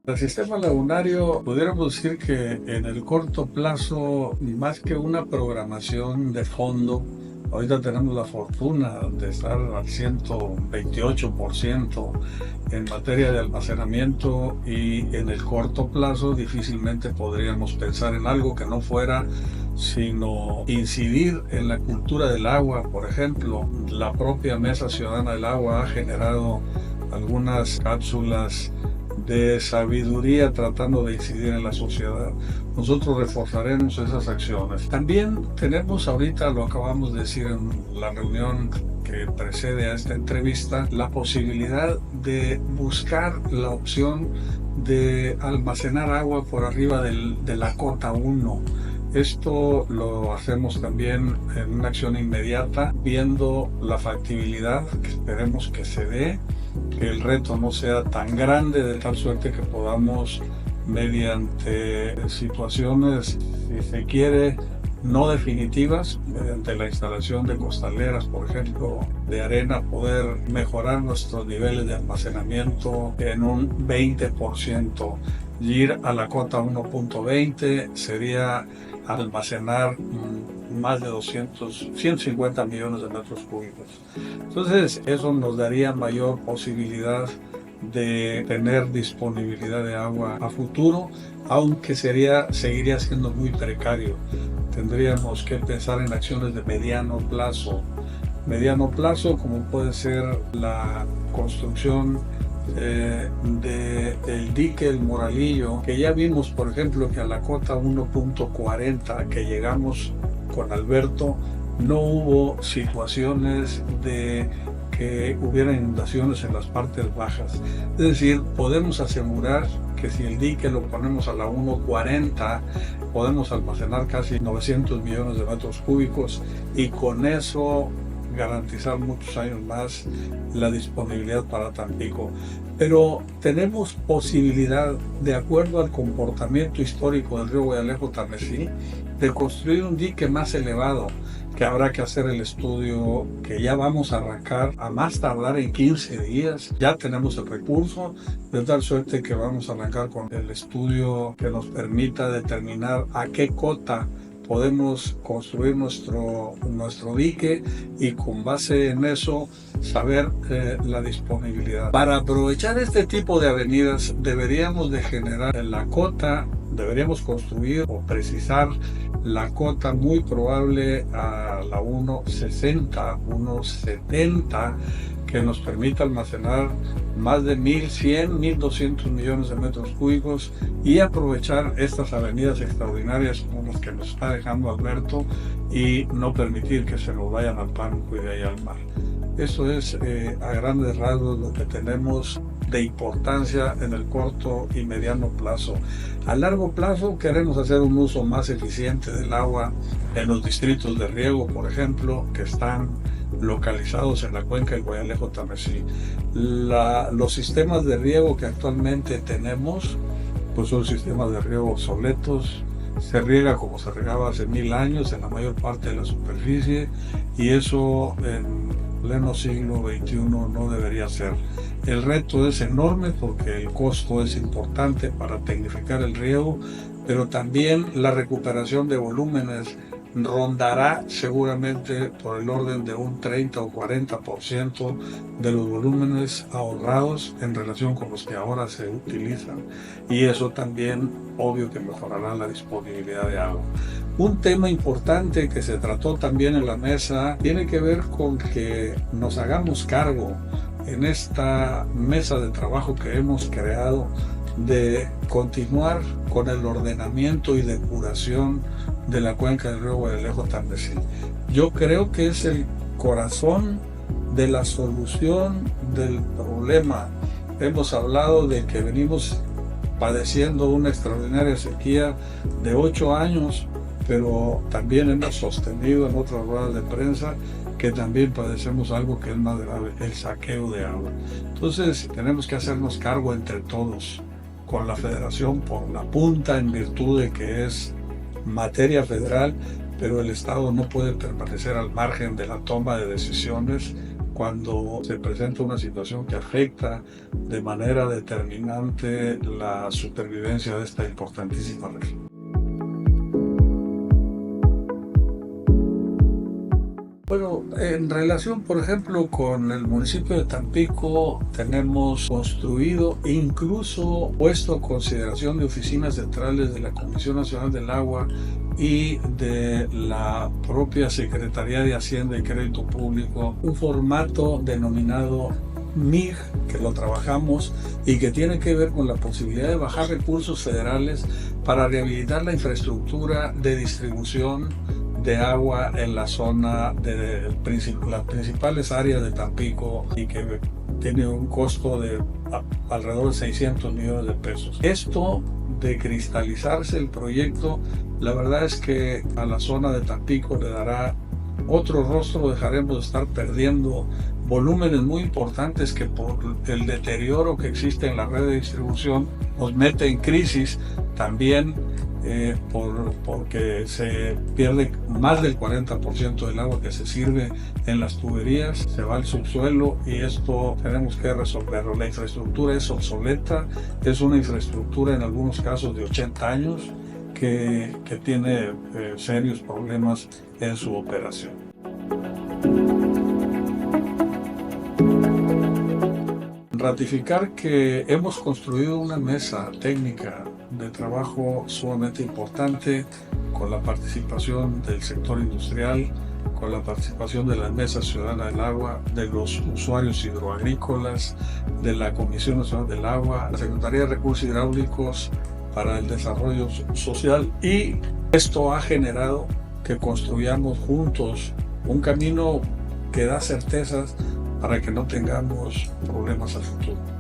El sistema lagunario, pudiéramos decir que en el corto plazo, más que una programación de fondo, ahorita tenemos la fortuna de estar al 128% en materia de almacenamiento y en el corto plazo difícilmente podríamos pensar en algo que no fuera sino incidir en la cultura del agua. Por ejemplo, la propia Mesa Ciudadana del Agua ha generado algunas cápsulas de sabiduría tratando de incidir en la sociedad. Nosotros reforzaremos esas acciones. También tenemos ahorita, lo acabamos de decir en la reunión que precede a esta entrevista, la posibilidad de buscar la opción de almacenar agua por arriba de la cota 1. Esto lo hacemos también en una acción inmediata, viendo la factibilidad que esperemos que se dé, que el reto no sea tan grande, de tal suerte que podamos, mediante situaciones, si se quiere, no definitivas, mediante la instalación de costaleras, por ejemplo, de arena, poder mejorar nuestros niveles de almacenamiento en un 20%. Y ir a la cota 1.20 sería almacenar más de 150 millones de metros cúbicos. Entonces, eso nos daría mayor posibilidad de tener disponibilidad de agua a futuro, aunque seguiría siendo muy precario. Tendríamos que pensar en acciones de mediano plazo. Mediano plazo, como puede ser la construcción del dique El Moralillo, que ya vimos, por ejemplo, que a la cota 1.40 que llegamos con Alberto, no hubo situaciones de que hubiera inundaciones en las partes bajas. Es decir, podemos asegurar que si el dique lo ponemos a la 1.40, podemos almacenar casi 900 millones de metros cúbicos y con eso garantizar muchos años más la disponibilidad para Tampico. Pero tenemos posibilidad, de acuerdo al comportamiento histórico del río Guayalejo-Tamesí, de construir un dique más elevado, que habrá que hacer el estudio que ya vamos a arrancar a más tardar en 15 días. Ya tenemos el recurso, de tal suerte que vamos a arrancar con el estudio que nos permita determinar a qué cota podemos construir nuestro dique y con base en eso saber la disponibilidad. Para aprovechar este tipo de avenidas deberíamos de generar la cota, deberíamos construir o precisar la cota muy probable a la 1.60, 1.70, que nos permita almacenar más de 1.100, 1.200 millones de metros cúbicos y aprovechar estas avenidas extraordinarias como las que nos está dejando Alberto y no permitir que se nos vayan al pánico y de ahí al mar. Eso es a grandes rasgos lo que tenemos de importancia en el corto y mediano plazo. A largo plazo queremos hacer un uso más eficiente del agua en los distritos de riego, por ejemplo, que están localizados en la cuenca del Guayalejo-Tamesí. Los sistemas de riego que actualmente tenemos pues son sistemas de riego obsoletos. Se riega como se regaba hace 1000 años en la mayor parte de la superficie y eso en pleno siglo XXI no debería ser. El reto es enorme porque el costo es importante para tecnificar el riego, pero también la recuperación de volúmenes rondará seguramente por el orden de un 30 o 40% de los volúmenes ahorrados en relación con los que ahora se utilizan, y eso también obvio que mejorará la disponibilidad de agua. Un tema importante que se trató también en la mesa tiene que ver con que nos hagamos cargo en esta mesa de trabajo que hemos creado de continuar con el ordenamiento y depuración de la cuenca del río Guayalejo-Tamesí. Yo creo que es el corazón de la solución del problema. Hemos hablado de que venimos padeciendo una extraordinaria sequía de 8 años, pero también hemos sostenido en otras ruedas de prensa que también padecemos algo que es más grave, el saqueo de agua. Entonces tenemos que hacernos cargo entre todos, con la federación por la punta en virtud de que es materia federal, pero el Estado no puede permanecer al margen de la toma de decisiones cuando se presenta una situación que afecta de manera determinante la supervivencia de esta importantísima región. Bueno, en relación, por ejemplo, con el municipio de Tampico, tenemos construido e incluso puesto a consideración de oficinas centrales de la Comisión Nacional del Agua y de la propia Secretaría de Hacienda y Crédito Público un formato denominado MIG, que lo trabajamos y que tiene que ver con la posibilidad de bajar recursos federales para rehabilitar la infraestructura de distribución de agua en la zona de las principales áreas de Tampico y que tiene un costo de alrededor de 600 millones de pesos. Esto de cristalizarse el proyecto, la verdad es que a la zona de Tampico le dará otro rostro, dejaremos de estar perdiendo volúmenes muy importantes que por el deterioro que existe en la red de distribución nos mete en crisis también. Porque se pierde más del 40% del agua que se sirve en las tuberías, se va al subsuelo y esto tenemos que resolverlo. La infraestructura es obsoleta, es una infraestructura en algunos casos de 80 años que tiene serios problemas en su operación. Ratificar que hemos construido una mesa técnica de trabajo sumamente importante con la participación del sector industrial, con la participación de la Mesa Ciudadana del Agua, de los usuarios hidroagrícolas, de la Comisión Nacional del Agua, la Secretaría de Recursos Hidráulicos para el Desarrollo Social, y esto ha generado que construyamos juntos un camino que da certezas para que no tengamos problemas al futuro.